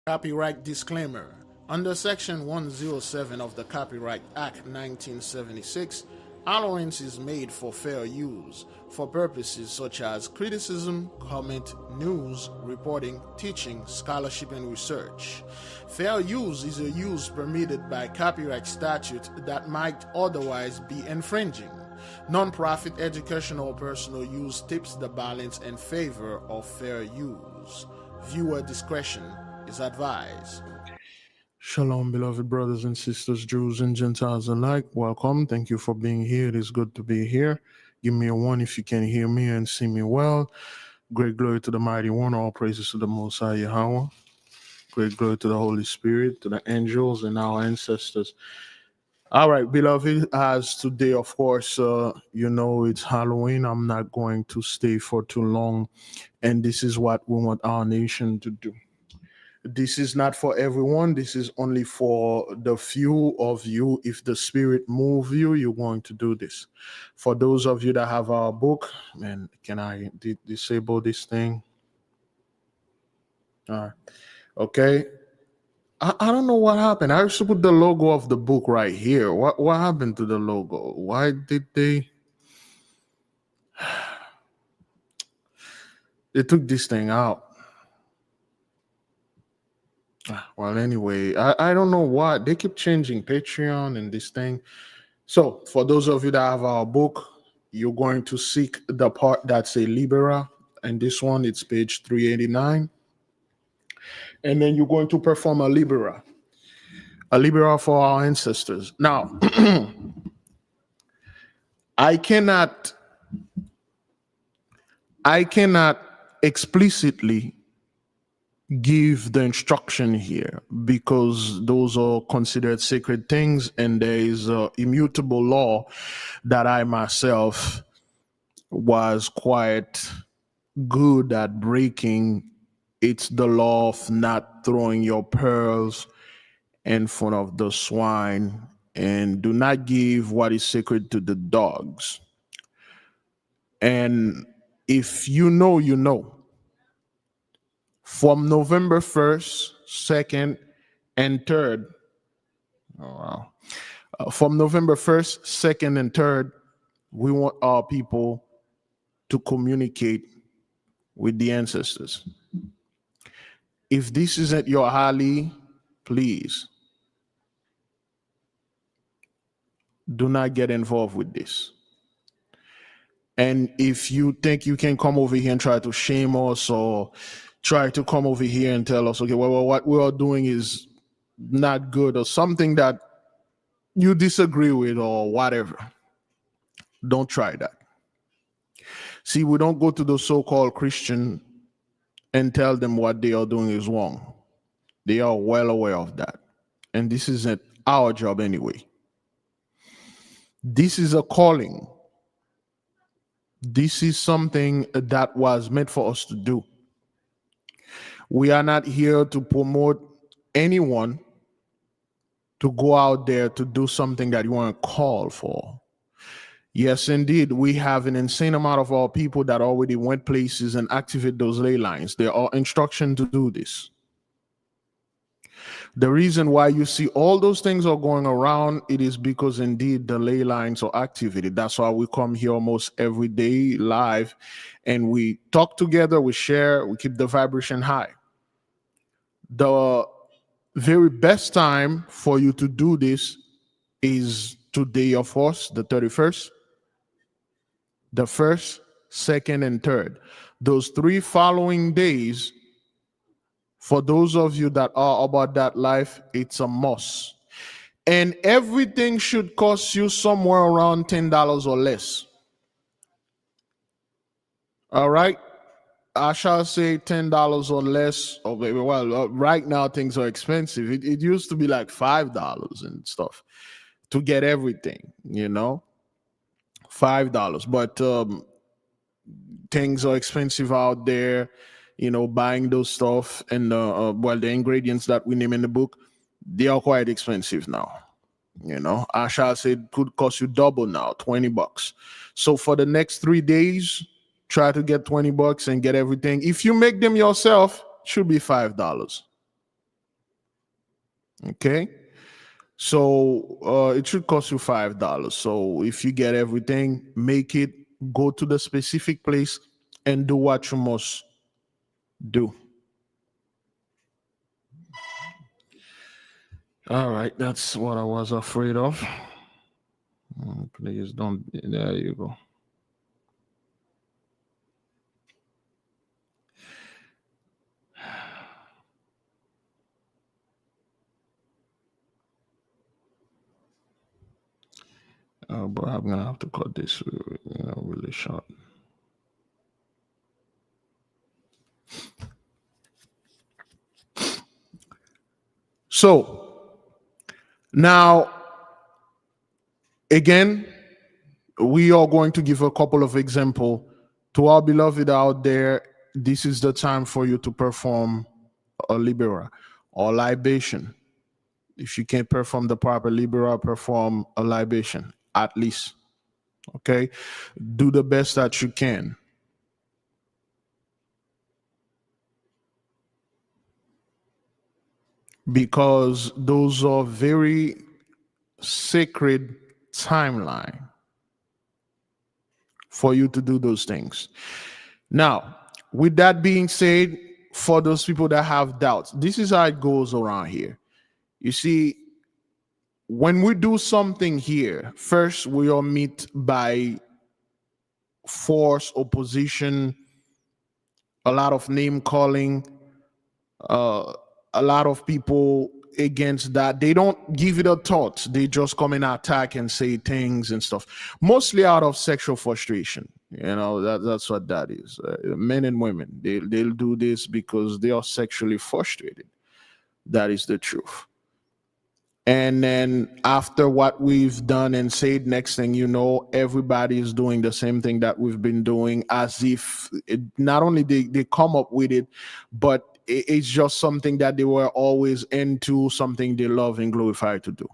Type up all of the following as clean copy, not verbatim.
Copyright disclaimer. Under Section 107 of the Copyright Act 1976, allowance is made for fair use for purposes such as criticism, comment, news, reporting, teaching, scholarship, and research. Fair use is a use permitted by copyright statute that might otherwise be infringing. Non-profit educational or personal use tips the balance in favor of fair use. Viewer discretion is advised. Shalom, beloved brothers and sisters, Jews and Gentiles alike. Welcome. Thank you for being here. It is good to be here. Give me a one if you can hear me and see me well. Great glory to the mighty one. All praises to the Most High Yahweh. Great glory to the Holy Spirit, to the angels and our ancestors. All right, beloved, as today, of course, it's Halloween. I'm not going to stay for too long. And this is what we want our nation to do. This is not for everyone. This is only for the few of you. If the Spirit move you, you're going to do this. For those of you that have our book, man, can I disable this thing? All right. Okay. I don't know what happened. I used to put the logo of the book right here. What happened to the logo? Why did they took this thing out? Well, anyway, I don't know why. They keep changing Patreon and this thing. So for those of you that have our book, you're going to seek the part that's a Libera. And this one, it's page 389. And then you're going to perform a Libera for our ancestors. Now, I cannot explicitly give the instruction here because those are considered sacred things, and there is an immutable law that I myself was quite good at breaking. It's the law of not throwing your pearls in front of the swine, and do not give what is sacred to the dogs. And if you know, you know. From November 1st, 2nd, and 3rd, from November 1st, 2nd, and 3rd, we want our people to communicate with the ancestors. If this isn't your Hali, please do not get involved with this. And if you think you can come over here and try to shame us or try to come over here and tell us, okay, well, what we are doing is not good or something that you disagree with or whatever, don't try that. See, we don't go to the so-called Christian and tell them what they are doing is wrong. They are well aware of that. And this isn't our job anyway. This is a calling. This is something that was meant for us to do. We are not here to promote anyone to go out there to do something that you want to call for. Yes, indeed, we have an insane amount of our people that already went places and activate those ley lines. There are instructions to do this. The reason why you see all those things are going around, it is because indeed the ley lines are activated. That's why we come here almost every day live and we talk together, we share, we keep the vibration high. The very best time for you to do this is today, of course, the 31st, the 1st, 2nd, and 3rd. Those 3 following days, for those of you that are about that life, it's a must. And everything should cost you somewhere around $10 or less. All right? I shall say $10 or less. Oh, baby, well, right now things are expensive. It used to be like $5 and stuff to get everything, $5. But things are expensive out there. Buying those stuff and the ingredients that we name in the book, they are quite expensive now. I shall say it could cost you double now, $20. So for the next 3 days, try to get $20 and get everything. If you make them yourself, it should be $5. Okay. So it should cost you $5. So if you get everything, make it, go to the specific place and do what you must do. All right, that's what I was afraid of. Please don't. There you go. But I'm gonna have to cut this, really short. So now, again, we are going to give a couple of examples to our beloved out there. This is the time for you to perform a libera or libation. If you can't perform the proper libera, perform a libation at least. Okay, do the best that you can. Because those are very sacred timeline for you to do those things. Now, with that being said, for those people that have doubts, this is how it goes around here. You see, when we do something here, first we are met by force, opposition, a lot of name calling, a lot of people against that. They don't give it a thought. They just come and attack and say things and stuff, mostly out of sexual frustration. That's what that is. Men and women, they'll do this because they are sexually frustrated. That is the truth. And then after what we've done and said, next thing you know, everybody is doing the same thing that we've been doing, as if not only they come up with it, but it's just something that they were always into, something they love and glorify to do.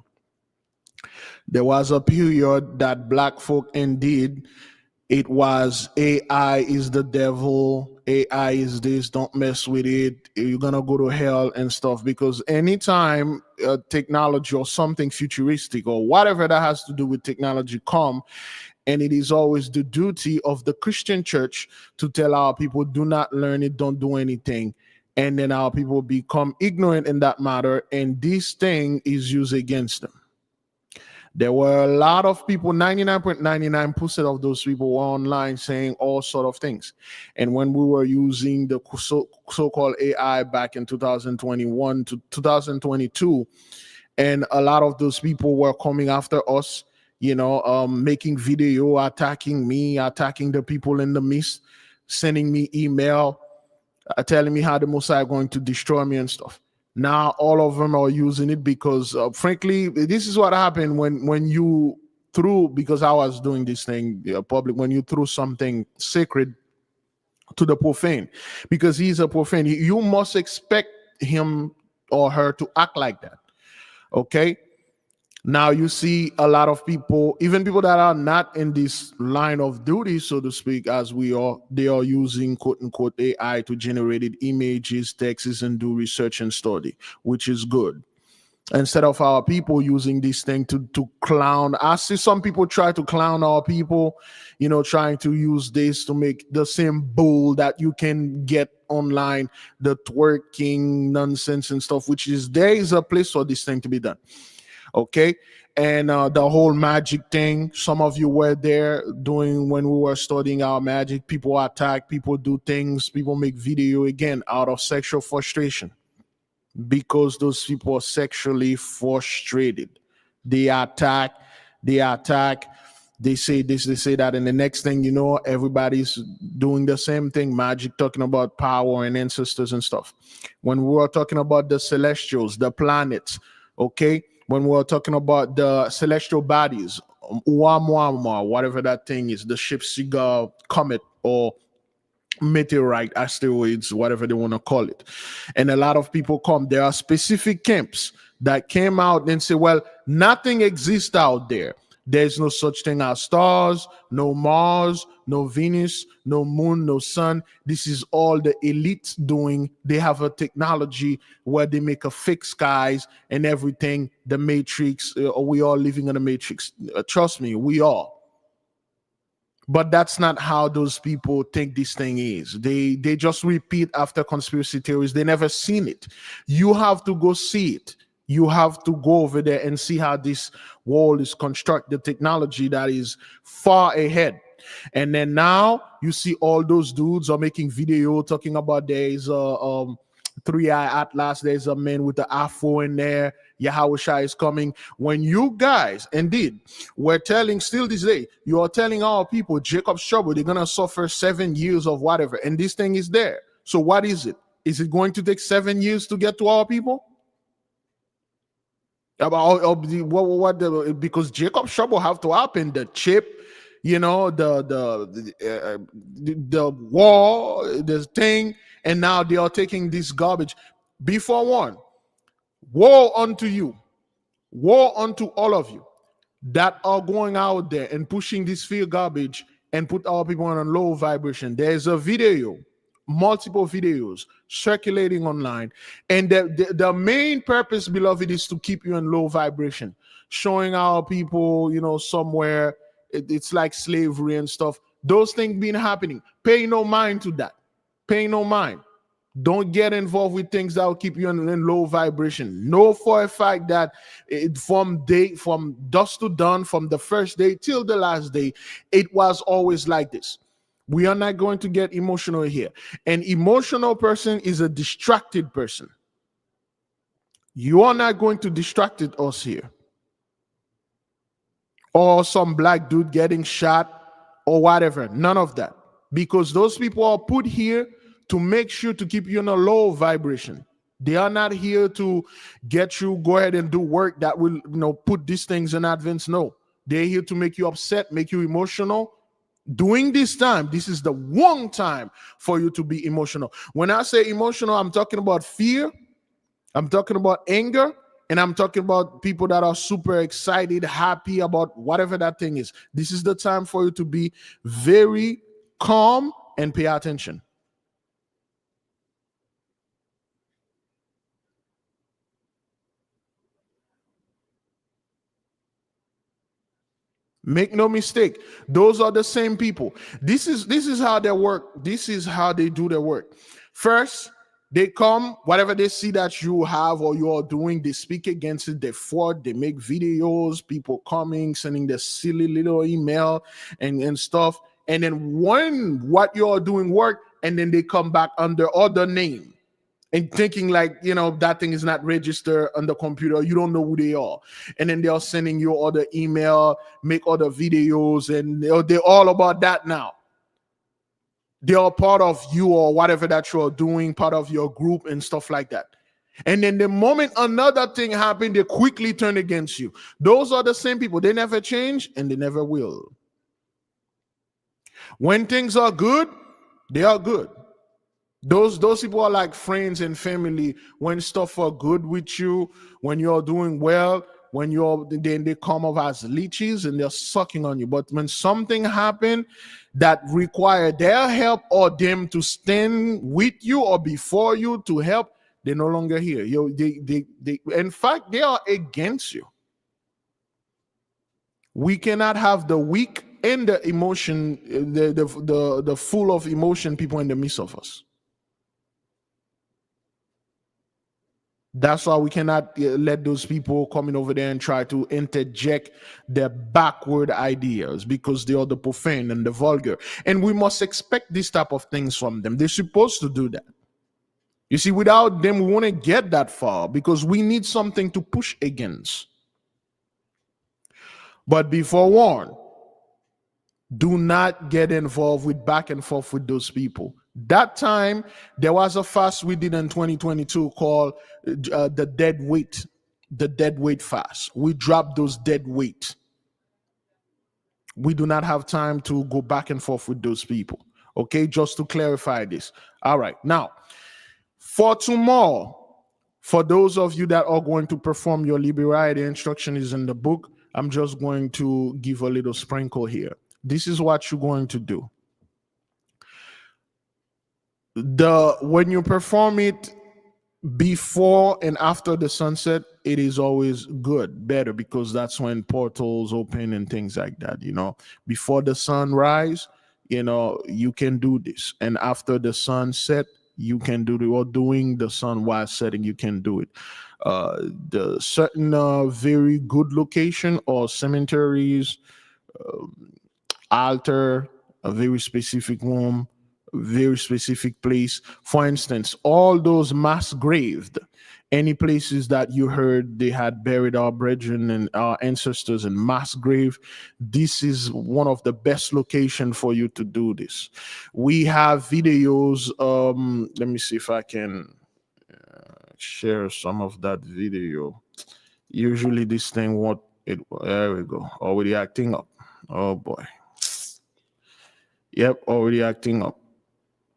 There was a period that black folk indeed, it was AI is the devil, AI is this, don't mess with it, you're gonna go to hell and stuff. Because anytime technology or something futuristic or whatever that has to do with technology come, and it is always the duty of the Christian church to tell our people, do not learn it, don't do anything. And then our people become ignorant in that matter, and this thing is used against them. There were a lot of people, 99.99% of those people were online saying all sort of things. And when we were using the so-called AI back in 2021 to 2022, and a lot of those people were coming after us, making video, attacking me, attacking the people in the midst, sending me email, telling me how the Messiah going to destroy me and stuff. Now all of them are using it because, frankly, this is what happened when you threw, because I was doing this thing public, when you threw something sacred to the profane, because he's a profane, you must expect him or her to act like that. Okay. Now you see a lot of people, even people that are not in this line of duty, so to speak, as we are, they are using quote unquote AI to generate images, texts, and do research and study, which is good. Instead of our people using this thing to clown. I see some people try to clown our people, trying to use this to make the same bull that you can get online, the twerking nonsense and stuff, which is, there is a place for this thing to be done. Okay. And the whole magic thing, some of you were there doing when we were studying our magic. People attack, people do things, people make video, again, out of sexual frustration, because those people are sexually frustrated. They attack, they say this, they say that, and the next thing you know, everybody's doing the same thing. Magic, talking about power and ancestors and stuff. When we were talking about the celestials, the planets, okay, when we're talking about the celestial bodies, Oumuamua, whatever that thing is, the Ship-Seagull comet or meteorite, asteroids, whatever they want to call it. And a lot of people come. There are specific camps that came out and say, well, nothing exists out there. There's no such thing as stars, no Mars, no Venus, no moon, no sun. This is all the elites doing. They have a technology where they make a fake skies and everything. The Matrix, we all living in the Matrix. Trust me, we are. But that's not how those people think this thing is. They just repeat after conspiracy theories. They never seen it. You have to go see it. You have to go over there and see how this world is constructed, the technology that is far ahead. And then now you see all those dudes are making video talking about there's a three-eye atlas, there's a man with the afro in there, Yahweh is coming. When you guys, indeed, we're telling, still this day, you are telling our people, Jacob's trouble, they're going to suffer 7 years of whatever, and this thing is there. So what is it? Is it going to take 7 years to get to our people? Because Jacob's trouble have to happen, the chip, you know, the war, the thing, and now they are taking this garbage. Before one, woe unto you, woe unto all of you that are going out there and pushing this field garbage and put our people on a low vibration. There's a video, multiple videos circulating online, and the main purpose, beloved, is to keep you in low vibration, showing our people, you know, somewhere it's like slavery and stuff. Those things been happening. Pay no mind to that. Pay no mind. Don't get involved with things that will keep you in low vibration. Know for a fact that from dusk to dawn, from the first day till the last day, it was always like this. We are not going to get emotional here. An emotional person is a distracted person. You are not going to distract us here. Or some black dude getting shot or whatever. None of that. Because those people are put here to make sure to keep you in a low vibration. They are not here to get you go ahead and do work that will, you know, put these things in advance. No, they're here to make you upset, make you emotional. During this time, this is the wrong time for you to be emotional. When I say emotional, I'm talking about fear, I'm talking about anger, and I'm talking about people that are super excited, happy about whatever that thing is. This is the time for you to be very calm and pay attention. Make no mistake, those are the same people. This is how they work. This is how they do their work. First, they come, whatever they see that you have or you are doing, they speak against it, they fraud, they make videos, people coming, sending the silly little email and stuff. And then when what you are doing work, and then they come back under other name and thinking like, you know, that thing is not registered on the computer. You don't know who they are. And then they are sending you other email, make other videos, and they're all about that now. They are part of you or whatever that you're doing, part of your group and stuff like that. And then the moment another thing happened, they quickly turn against you. Those are the same people. They never change and they never will. When things are good, they are good. Those people are like friends and family. When stuff are good with you, when you're doing well, then they come off as leeches and they're sucking on you. But when something happened that require their help or them to stand with you or before you to help, they're no longer here. They in fact, they are against you. We cannot have the weak and the emotion, the full of emotion people in the midst of us. That's why we cannot let those people coming over there and try to interject their backward ideas, because they are the profane and the vulgar. And we must expect this type of things from them. They're supposed to do that. You see, without them, we won't get that far, because we need something to push against. But be forewarned, do not get involved with back and forth with those people. That time, there was a fast we did in 2022 called the dead weight fast. We dropped those dead weight. We do not have time to go back and forth with those people. Okay, just to clarify this. All right, now, for tomorrow, for those of you that are going to perform your Libera, the instruction is in the book. I'm just going to give a little sprinkle here. This is what you're going to do. When you perform it before and after the sunset, it is always better, because that's when portals open and things like that. Before the sunrise, you can do this, and after the sunset, you can do it, or doing the sun while setting, you can do it. The certain very good location or cemeteries, altar, a very specific room, very specific place. For instance, all those mass graved, any places that you heard they had buried our brethren and our ancestors in mass grave, this is one of the best location for you to do this. We have videos. Let me see if I can share some of that video. Usually this thing, there we go, already acting up. Oh boy. Yep, already acting up.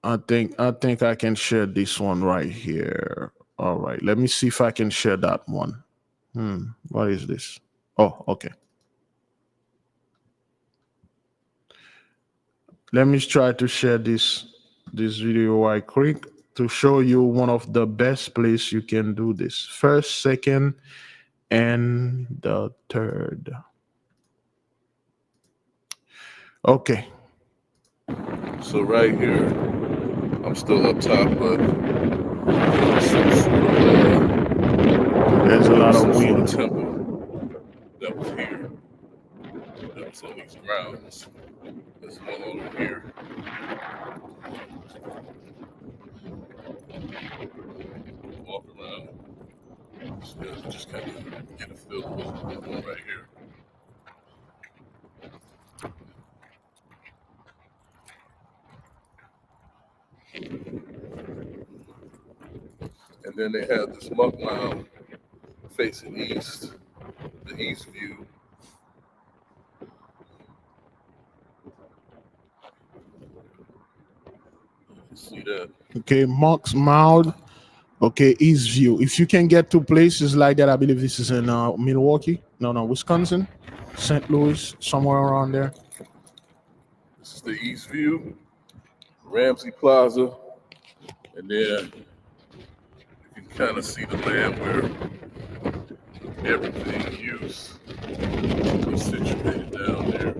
I think I can share this one right here. All right, let me see if I can share that one. What is this? Oh, okay. Let me try to share this video right quick to show you one of the best place you can do this. First, second, and the third. Okay. So right here, I'm still up top, but there's a lot of wind. Temple that was here. That was on these grounds. There's one over here. Walk around. Just kind of get a feel of what's going on right here. And then they have this muck mound facing east, the east view. You see that? Okay, Monk's Mound. Okay, East View. If you can get to places like that, I believe this is in Milwaukee. No, Wisconsin, St. Louis, somewhere around there. This is the East View, Ramsey Plaza, and then you can kind of see the land where everything used is situated down there.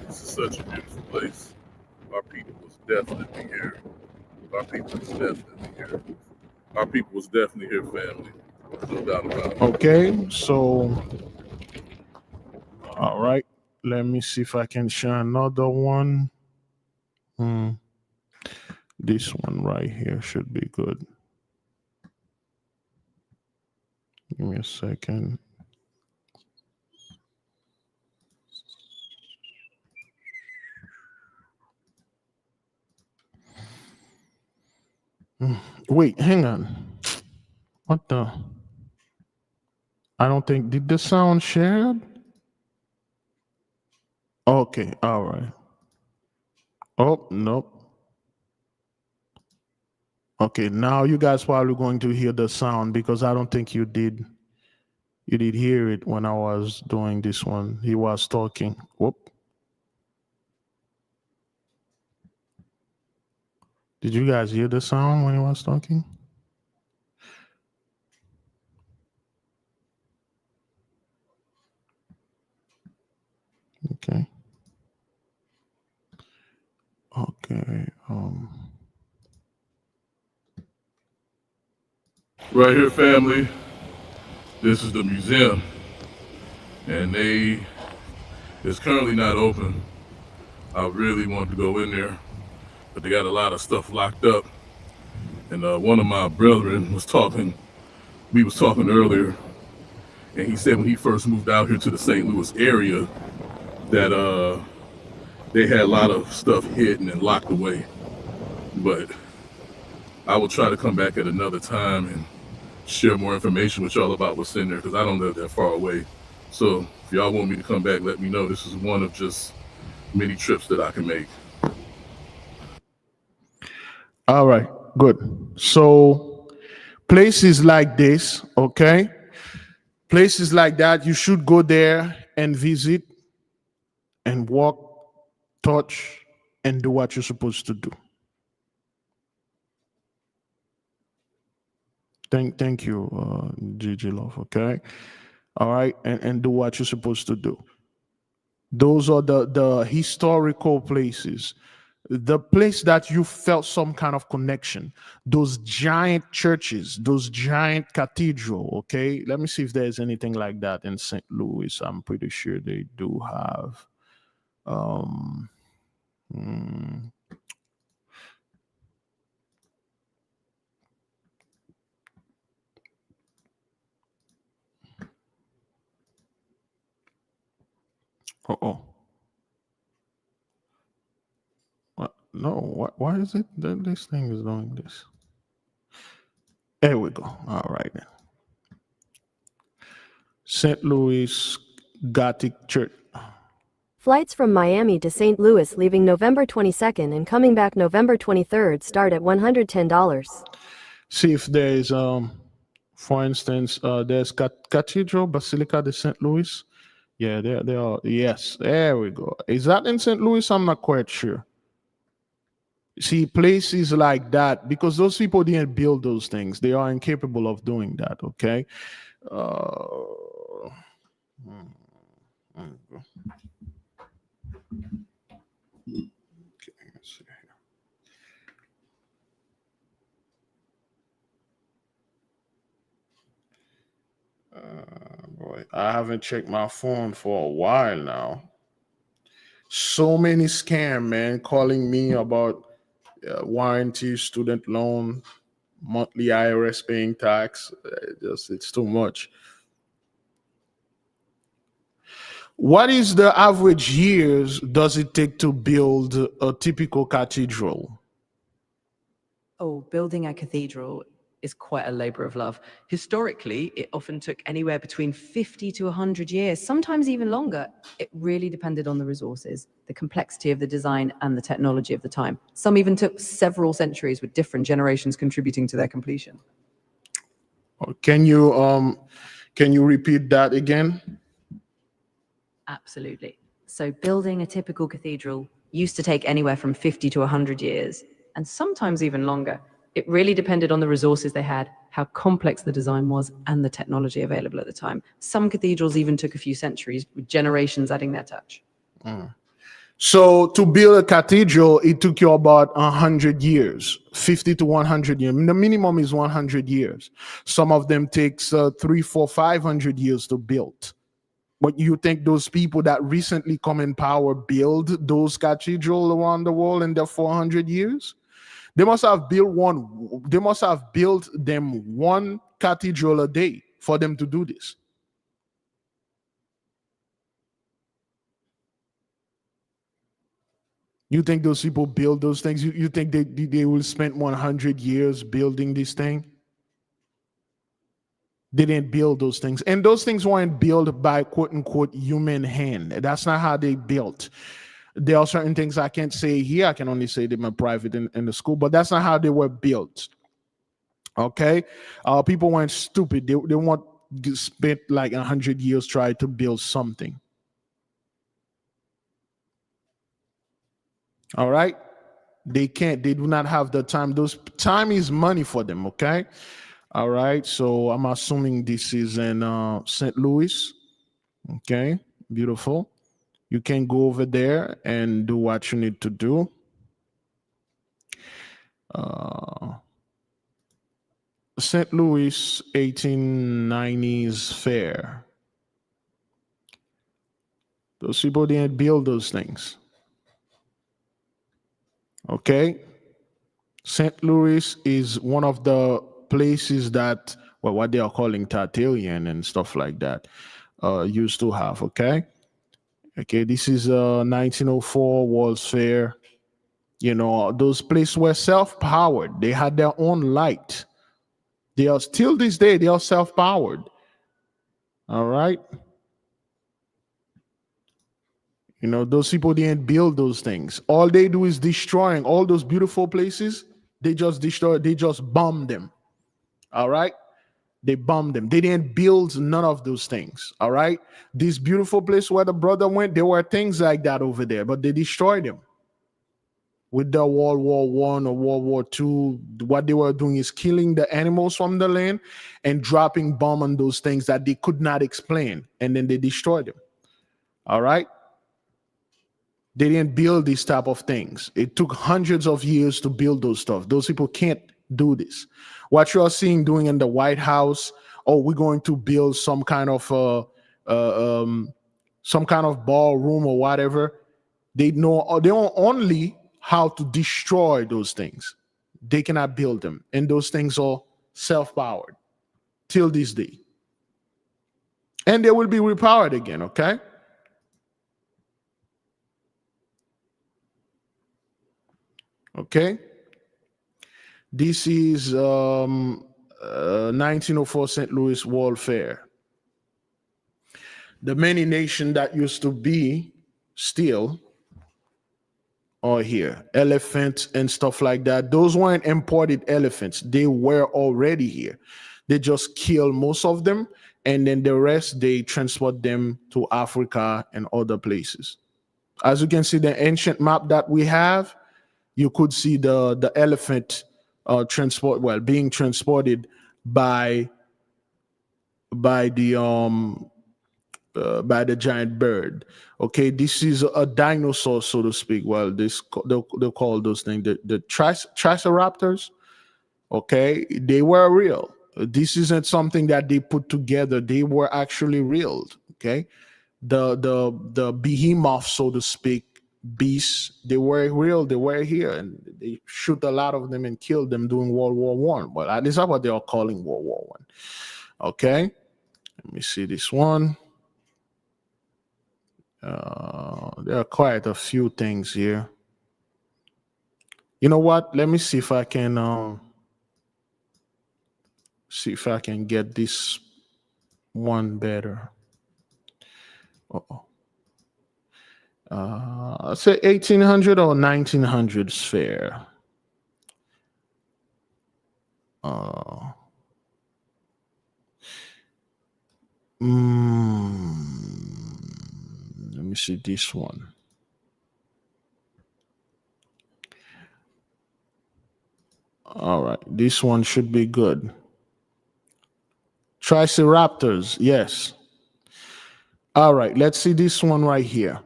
This is such a beautiful place. Our people was definitely here. Our people was definitely here. Our people was definitely here, family. No doubt about it. Okay, so, all right. Let me see if I can share another one. This one right here should be good. Give me a second. Wait, hang on. What the? I don't think, did the sound shared? Okay, all right. Oh, nope. Okay, now you guys probably going to hear the sound, because I don't think you did hear it when I was doing this one. He was talking. Whoop. Did you guys hear the sound when he was talking? Okay. Okay. Right here, family. This is the museum, and it's currently not open. I really want to go in there, but they got a lot of stuff locked up. And one of my brethren was talking. We was talking earlier, and he said when he first moved out here to the St. Louis area, that they had a lot of stuff hidden and locked away. But I will try to come back at another time and share more information with y'all about what's in there, because I don't live that far away. So if y'all want me to come back, let me know. This is one of just many trips that I can make. All right, good. So places like this, okay, Places like that, you should go there and visit and walk, touch, and do what you're supposed to do. Thank you, Gigi Love. Okay, all right, and do what you're supposed to do. Those are the historical places, the place that you felt some kind of connection. Those giant churches, those giant cathedral. Okay, let me see if there's anything like that in St. Louis. I'm pretty sure they do have. Um, hmm. Oh. What? No. What? Why is it that this thing is doing this? There we go. All right then. St. Louis Gothic Church. Flights from Miami to St. Louis leaving November 22nd and coming back November 23rd start at $110. See if there is for instance, there's Cathedral Basilica de St. Louis. Yeah, there are. Yes, there we go. Is that in St. Louis? I'm not quite sure. See, places like that, because those people didn't build those things. They are incapable of doing that, okay? Okay, let's see here. Boy, I haven't checked my phone for a while now. So many scam, man, calling me about warranty, student loan, monthly IRS paying tax. It's too much. What is the average years does it take to build a typical cathedral? Oh, building a cathedral is quite a labor of love. Historically, it often took anywhere between 50 to 100 years, sometimes even longer. It really depended on the resources, the complexity of the design, and the technology of the time. Some even took several centuries, with different generations contributing to their completion. Can you repeat that again? Absolutely. So building a typical cathedral used to take anywhere from 50 to 100 years, and sometimes even longer. It really depended on the resources they had, how complex the design was, and the technology available at the time. Some cathedrals even took a few centuries, with generations adding their touch. So to build a cathedral, it took you about 100 years, 50 to 100 years. The minimum is 100 years. Some of them takes 300, 400, 500 years to build. But you think those people that recently come in power build those cathedrals around the world in their 400 years? They must have built one. They must have built them one cathedral a day for them to do this. You think those people build those things? You think they will spend 100 years building this thing? They didn't build those things. And those things weren't built by quote unquote human hand. That's not how they built. There are certain things I can't say here. I can only say them in private in the school, but that's not how they were built. Okay? People weren't stupid. They won't spend like 100 years trying to build something. All right? They can't. They do not have the time. Time is money for them, okay? All right, so I'm assuming this is in St. Louis. Okay, beautiful. You can go over there and do what you need to do. St. Louis 1890s fair. Those people didn't build those things. Okay, St. Louis is one of the places that, well, what they are calling Tartarian and stuff like that, used to have. Okay, this is 1904 World's Fair. You know, those places were self-powered. They had their own light. They are still this day, they are self-powered. All right. You know, those people didn't build those things. All they do is destroying all those beautiful places. They just destroy, they just bomb them. All right. They bombed them. They didn't build none of those things. All right. This beautiful place where the brother went, there were things like that over there, but they destroyed them. With the World War One or World War Two, what they were doing is killing the animals from the land and dropping bomb on those things that they could not explain, and then they destroyed them. All right. They didn't build these type of things. It took hundreds of years to build those stuff. Those people can't do this. What you are seeing doing in the White House, oh, we're going to build some kind of ballroom or whatever. They know only how to destroy those things. They cannot build them, and those things are self-powered till this day, and they will be repowered again. Okay. Okay. This is 1904 St. Louis World Fair. The many nations that used to be still are here. Elephants and stuff like that. Those weren't imported elephants. They were already here. They just kill most of them, and then the rest, they transport them to Africa and other places. As you can see, the ancient map that we have, you could see the elephant being transported by the giant bird. Okay, this is a dinosaur, so to speak. Well, they call those things the triceratops. Okay, they were real. This isn't something that they put together. They were actually real. Okay, the behemoth, so to speak, beasts, they were real. They were here, and they shoot a lot of them and killed them during World War One. Well, at least that's what they are calling World War One. Okay, let me see this one. There are quite a few things here. You know what? Let me see if I can get this one better. I'd say 1800 or 1900s fair. Let me see this one. All right, this one should be good. Triceratops, yes. All right, let's see this one right here.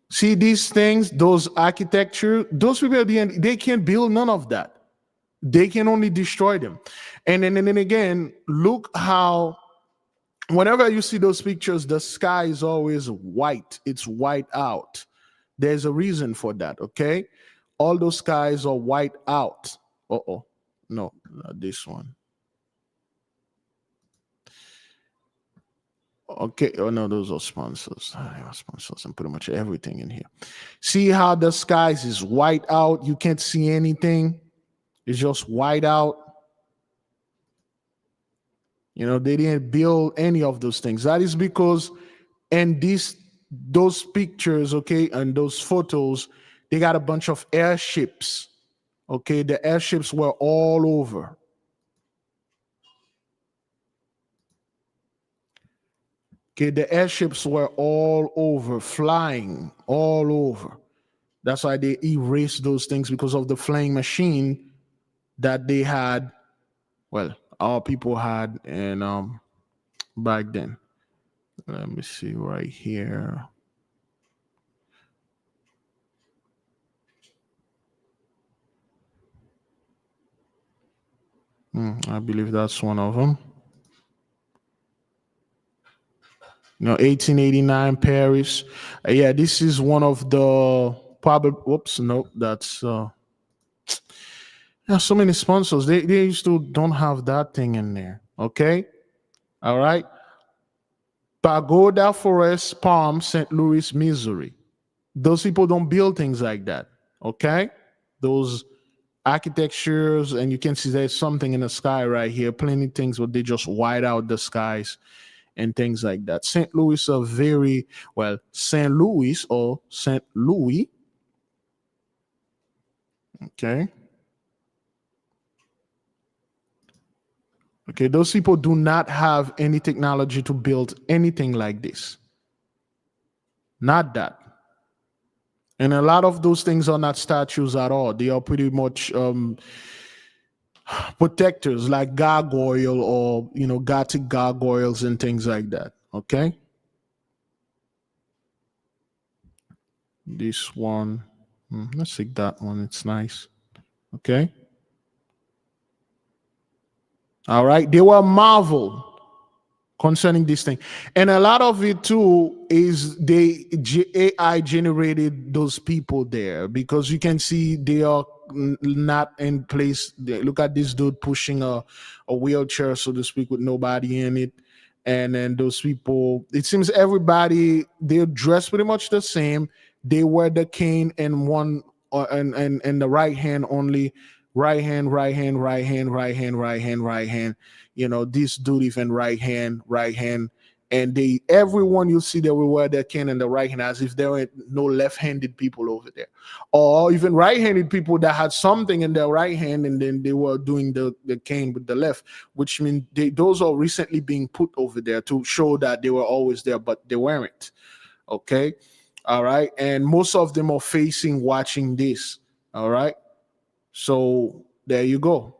See these things, those architecture, those people at the end, they can't build none of that. They can only destroy them. And then again, look how whenever you see those pictures, the sky is always white. It's white out. There's a reason for that, okay? All those skies are white out. No, not this one. Okay, oh no, those are sponsors. Sponsors and pretty much everything in here. See how the skies is white out? You can't see anything. It's just white out. You know, they didn't build any of those things. That is because in those pictures, okay, and those photos, they got a bunch of airships. Okay, the airships were all over. Okay, the airships were all over, flying all over. That's why they erased those things, because of the flying machine that they had. Well, our people had, and back then. Let me see right here. I believe that's one of them. 1889 Paris. Yeah, this is one of the probably. Whoops, no, that's. Yeah, so many sponsors. They used to don't have that thing in there. Okay, all right. Pagoda Forest Palm, St. Louis, Missouri. Those people don't build things like that. Okay, those architectures, and you can see there's something in the sky right here. Plenty of things, but they just white out the skies and things like that. St. Louis are very well. St. Louis or St. Louis. Okay. Okay, those people do not have any technology to build anything like this. Not that. And a lot of those things are not statues at all. They are pretty much protectors like gargoyle or, Gothic gargoyles and things like that. Okay. This one, let's take that one. It's nice. Okay. All right. They were marveled concerning this thing. And a lot of it too is AI generated those people there, because you can see they are not in place. Look at this dude pushing a wheelchair, so to speak, with nobody in it. And then those people, it seems everybody, they're dressed pretty much the same. They wear the cane in one and the right hand only. Right hand, right hand, right hand, right hand, right hand, right hand. This dude even right hand, and everyone you see, they will wear their cane in the right hand, as if there were no left-handed people over there, or even right-handed people that had something in their right hand and then they were doing the cane with the left, which means those are recently being put over there to show that they were always there, but they weren't. Okay. All right. And most of them are facing watching this. All right. So there you go.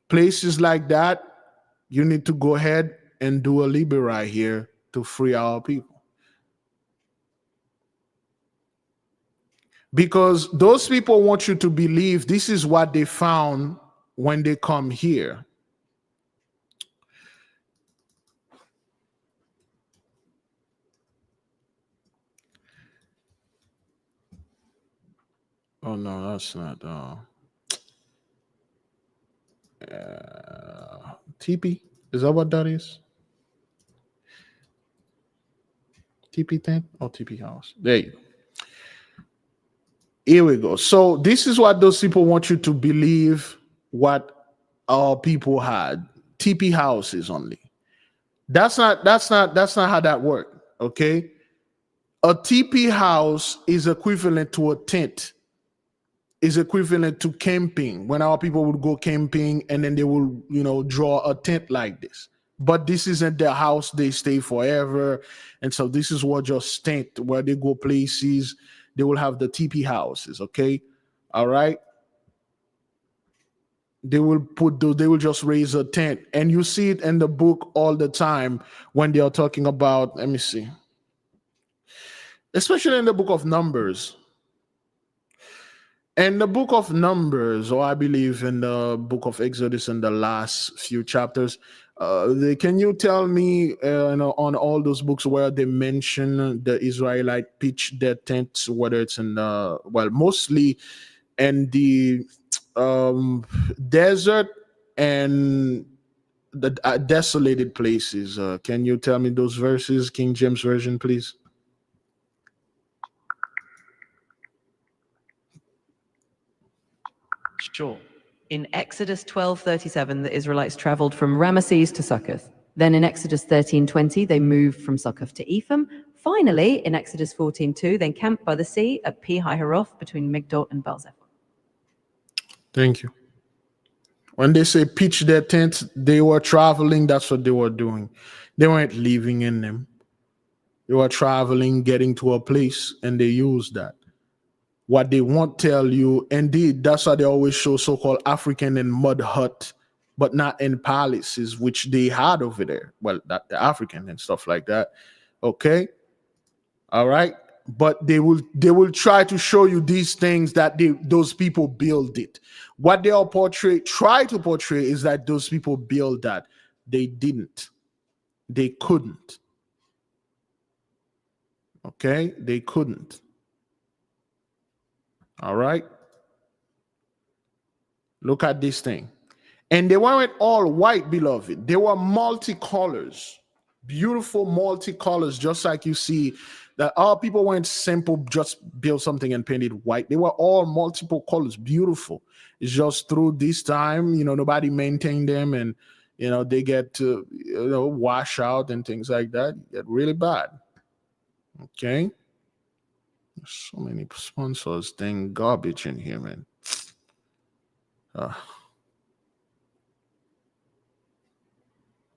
Places like that, you need to go ahead and do a Libera here to free our people. Because those people want you to believe this is what they found when they come here. Oh, no, that's not. TP? Is that what that is? TP tent or TP house? There you go. Here we go. So this is what those people want you to believe what our people had. TP houses only. That's not how that worked. Okay. A TP house is equivalent to a tent. Is equivalent to camping. When our people would go camping and then they will, draw a tent like this. But this isn't their house. They stay forever. And so this is what just tent where they go places. They will have the TP houses. Okay. All right. They will just raise a tent. And you see it in the book all the time when they are talking about, let me see. Especially in the book of Numbers. And the book of Numbers, or I believe in the book of Exodus in the last few chapters, can you tell me on all those books where they mention the Israelite pitch their tents, whether it's in mostly in the desert and the desolated places? Can you tell me those verses, King James Version, please? Sure. In Exodus 12:37, the Israelites traveled from Ramesses to Succoth. Then in Exodus 13:20, they moved from Succoth to Etham. Finally, in Exodus 14:2, they encamped by the sea at Pi-Hahiroth between Migdol and Baal-Zephon. Thank you. When they say pitch their tents, they were traveling. That's what they were doing. They weren't living in them. They were traveling, getting to a place, and they used that. What they won't tell you, indeed, that's why they always show so-called African and mud hut, but not in palaces, which they had over there. Well, that the African and stuff like that. Okay. All right. But they will try to show you these things that those people build it. What they all try to portray is that those people build that. They didn't. They couldn't. Okay. They couldn't. All right. Look at this thing. And they weren't all white, beloved. They were multicolors, beautiful multicolors, just like you see that our people weren't simple, just build something and paint it white. They were all multiple colors, beautiful. It's just through this time, nobody maintained them, and they get to wash out and things like that. Get really bad. Okay. There's so many sponsors, dang garbage in here, man.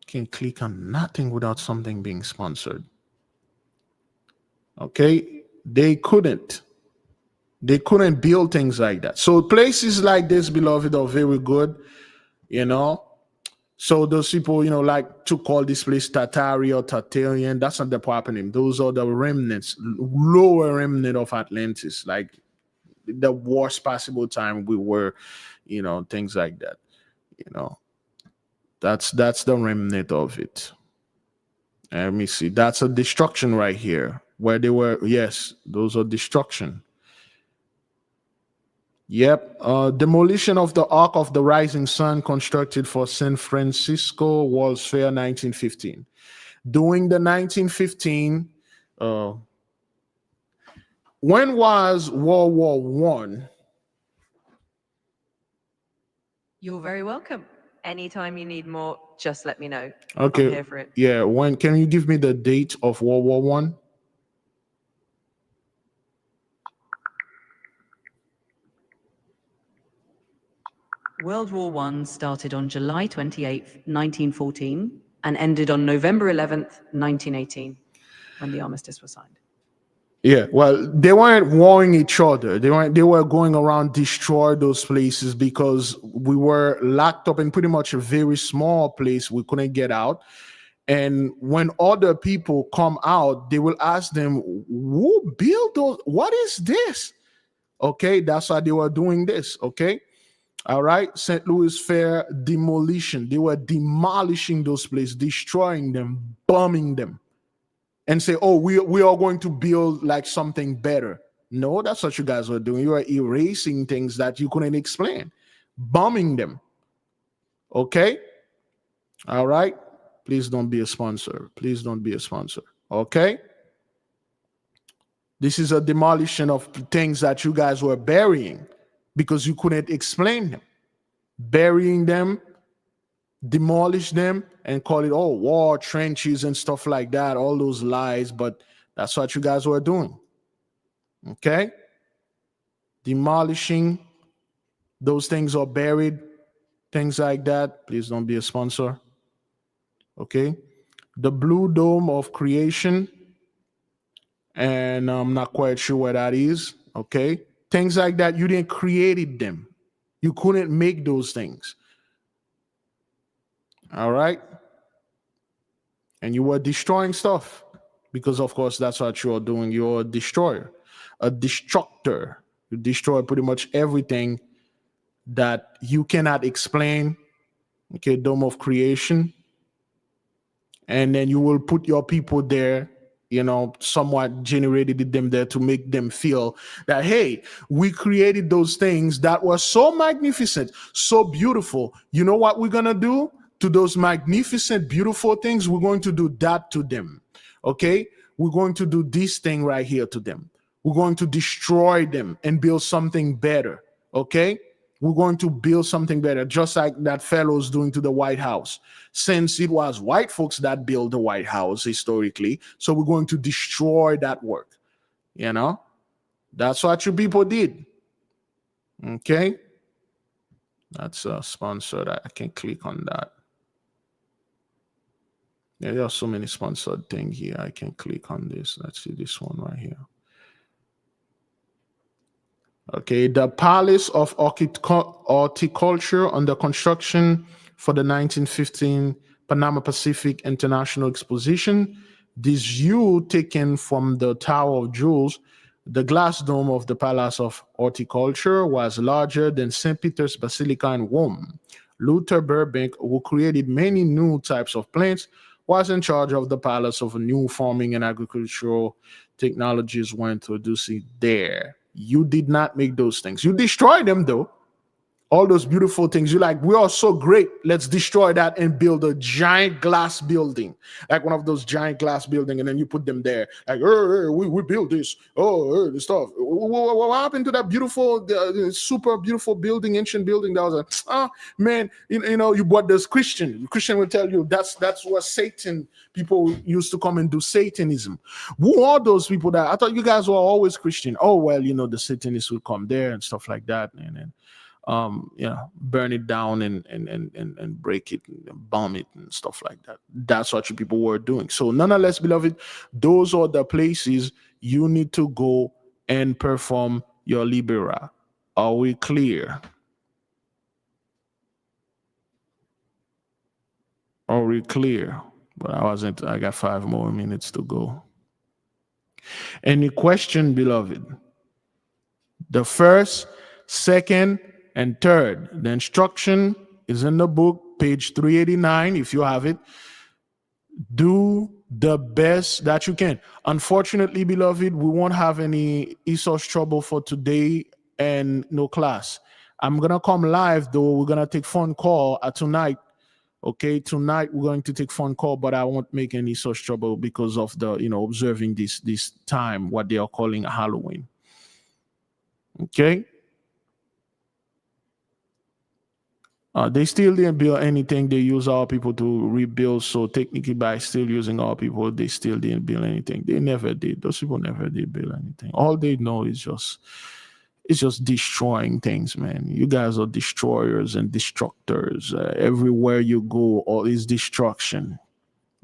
Can click on nothing without something being sponsored. Okay, they couldn't build things like that. So places like this, beloved, are very good, you know. So those people, like to call this place Tatari or Tartarian, that's not the proper name. Those are the remnants, lower remnant of Atlantis, like the worst possible time we were, things like that. That's the remnant of it. Let me see. That's a destruction right here. Where they were, yes, those are destruction. Yep. Demolition of the Ark of the Rising Sun constructed for San Francisco World's Fair 1915. During the 1915, when was World War One? You're very welcome. Anytime you need more, just let me know. Okay. I'm here for it. Yeah. When can you give me the date of World War One? World War I started on July 28th, 1914, and ended on November 11th, 1918, when the armistice was signed. Yeah, well, they weren't warring each other. They were going around destroy those places because we were locked up in pretty much a very small place. We couldn't get out. And when other people come out, they will ask them, who built those? What is this? Okay, that's why they were doing this. Okay. All right. St. Louis Fair demolition. They were demolishing those places, destroying them, bombing them, and say, oh, we are going to build like something better. No, that's what you guys were doing. You are erasing things that you couldn't explain, bombing them. Okay. All right. Please don't be a sponsor. Please don't be a sponsor. Okay. This is a demolition of things that you guys were burying because you couldn't explain them. Burying them, demolish them, and call it, oh, war, trenches, and stuff like that. All those lies, but that's what you guys were doing. Okay? Demolishing, those things are buried, things like that. Please don't be a sponsor. Okay? The Blue Dome of Creation, and I'm not quite sure what that is. Okay? Things like that, you didn't create them. You couldn't make those things. All right? And you were destroying stuff because, of course, that's what you're doing. You're a destroyer, a destructor. You destroy pretty much everything that you cannot explain. Okay, Dome of Creation. And then you will put your people there, somewhat generated them there to make them feel that, hey, we created those things that were so magnificent, so beautiful. You know what we're going to do to those magnificent, beautiful things? We're going to do that to them. Okay? We're going to do this thing right here to them. We're going to destroy them and build something better. Okay? We're going to build something better, just like that fellow's doing to the White House. Since it was white folks that built the White House historically, so we're going to destroy that work. That's what you people did. Okay? That's sponsored. I can click on that. Yeah, there are so many sponsored things here. I can click on this. Let's see this one right here. Okay, the Palace of Horticulture under construction for the 1915 Panama Pacific International Exposition. This view taken from the Tower of Jewels, the glass dome of the Palace of Horticulture was larger than St. Peter's Basilica in Rome. Luther Burbank, who created many new types of plants, was in charge of the Palace of new farming and agricultural technologies were introduced there. You did not make those things. You destroyed them, though. All those beautiful things. You're like, we are so great. Let's destroy that and build a giant glass building, like one of those giant glass buildings, and then you put them there. Like, we built this. The stuff. What happened to that beautiful, super beautiful building, ancient building? That was man. You bought this Christian. The Christian will tell you that's what Satan. People used to come and do Satanism. Who are those people that I thought you guys were always Christian? Oh well, the Satanists will come there and stuff like that, and then. burn it down and break it and bomb it and stuff like that. That's what you people were doing. So nonetheless, beloved, those are the places you need to go and perform your Libera. Are we clear? Are we clear? But I got 5 more minutes to go. Any question, beloved? The first, second, and third. The instruction is in the book, page 389, if you have it. Do the best that you can. Unfortunately, beloved, we won't have any ESOS trouble for today and no class. I'm going to come live, though. We're going to take phone call tonight. Okay, tonight we're going to take phone call, but I won't make any such trouble because of the, observing this time, what they are calling Halloween. Okay. They still didn't build anything. They use our people to rebuild. So technically, by still using our people, they still didn't build anything. They never did. Those people never did build anything. All they know is just destroying things, man. You guys are destroyers and destructors. Everywhere you go, all is destruction.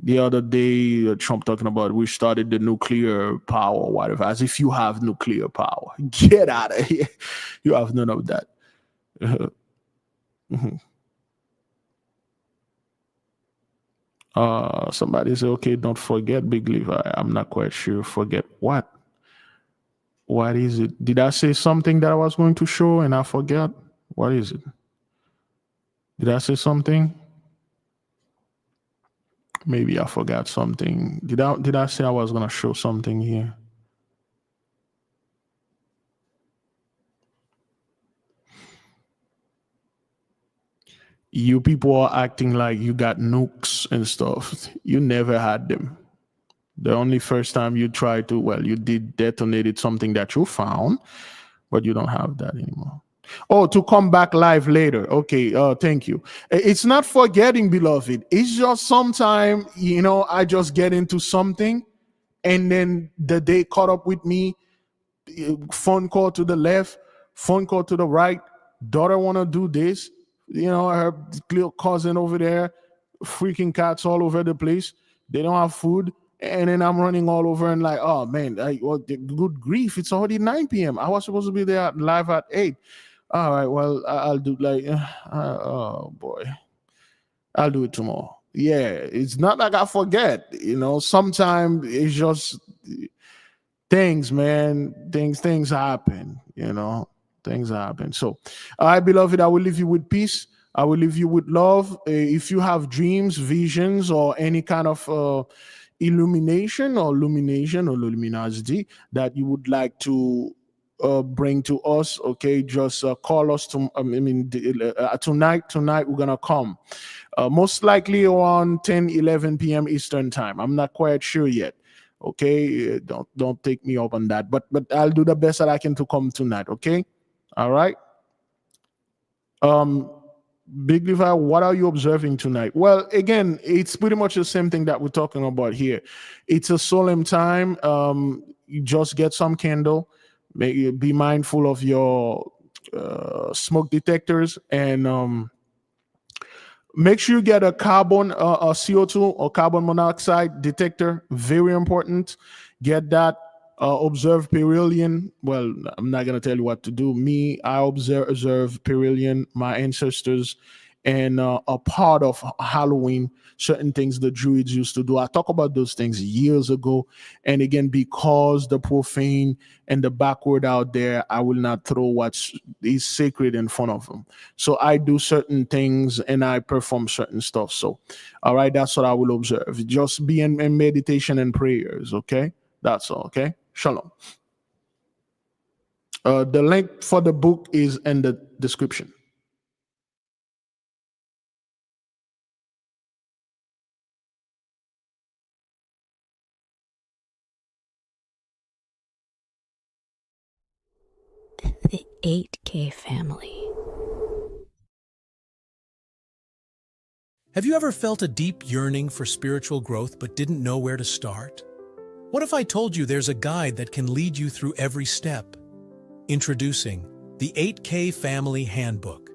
The other day, Trump talking about we started the nuclear power, whatever, as if you have nuclear power. Get out of here. You have none of that. Somebody say, okay, don't forget Big Levi. I'm not quite sure. Forget what? What is it? Did I say something that I was going to show and I forgot? What is it? Did I say something? Maybe I forgot something. Did I say I was going to show something here? You people are acting like you got nukes and stuff. You never had them. The only first time you tried to, you did detonated something that you found, but you don't have that anymore. Oh, to come back live later. Okay, thank you. It's not forgetting, beloved. It's just sometime, I just get into something and then the day caught up with me, phone call to the left, phone call to the right, daughter want to do this, her little cousin over there, freaking cats all over the place. They don't have food. And then I'm running all over and like, oh man, good grief. It's already 9 p.m. I was supposed to be there live at 8. All right, well, I'll do oh boy, I'll do it tomorrow. Yeah, it's not like I forget, sometimes it's just things, man. Things happen, things happen. So, all right, beloved, I will leave you with peace. I will leave you with love. If you have dreams, visions, or any kind of illumination or luminosity that you would like to bring to us, okay, just call us tonight we're gonna come most likely around 10-11 p.m. Eastern time. I'm not quite sure yet, okay. Don't take me up on that, but I'll do the best that I can to come tonight, okay. All right. Big Levi, what are you observing tonight? Well, again, it's pretty much the same thing that we're talking about here. It's a solemn time. You just get some candle. Be mindful of your smoke detectors, and make sure you get a carbon, a CO2 or carbon monoxide detector. Very important. Get that. Observe Perillion. Well, I'm not going to tell you what to do. I observe Perillion, my ancestors, and a part of Halloween, certain things the Druids used to do. I talk about those things years ago. And again, because the profane and the backward out there, I will not throw what is sacred in front of them. So I do certain things and I perform certain stuff. So, all right, that's what I will observe. Just be in meditation and prayers, okay? That's all, okay? Shalom. The link for the book is in the description. The 8K family. Have you ever felt a deep yearning for spiritual growth but didn't know where to start? What if I told you there's a guide that can lead you through every step? Introducing the 8K Family Handbook.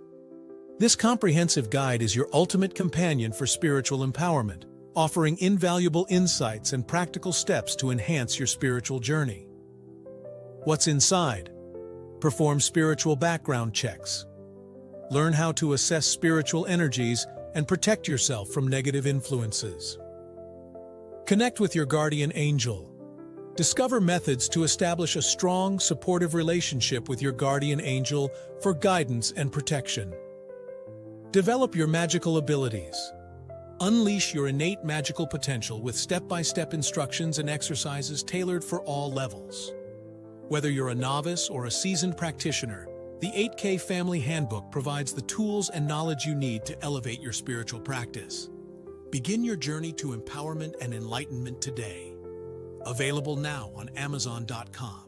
This comprehensive guide is your ultimate companion for spiritual empowerment, offering invaluable insights and practical steps to enhance your spiritual journey. What's inside? Perform spiritual background checks. Learn how to assess spiritual energies and protect yourself from negative influences. Connect with your guardian angel. Discover methods to establish a strong, supportive relationship with your guardian angel for guidance and protection. Develop your magical abilities. Unleash your innate magical potential with step-by-step instructions and exercises tailored for all levels. Whether you're a novice or a seasoned practitioner, the 8K Family Handbook provides the tools and knowledge you need to elevate your spiritual practice. Begin your journey to empowerment and enlightenment today. Available now on Amazon.com.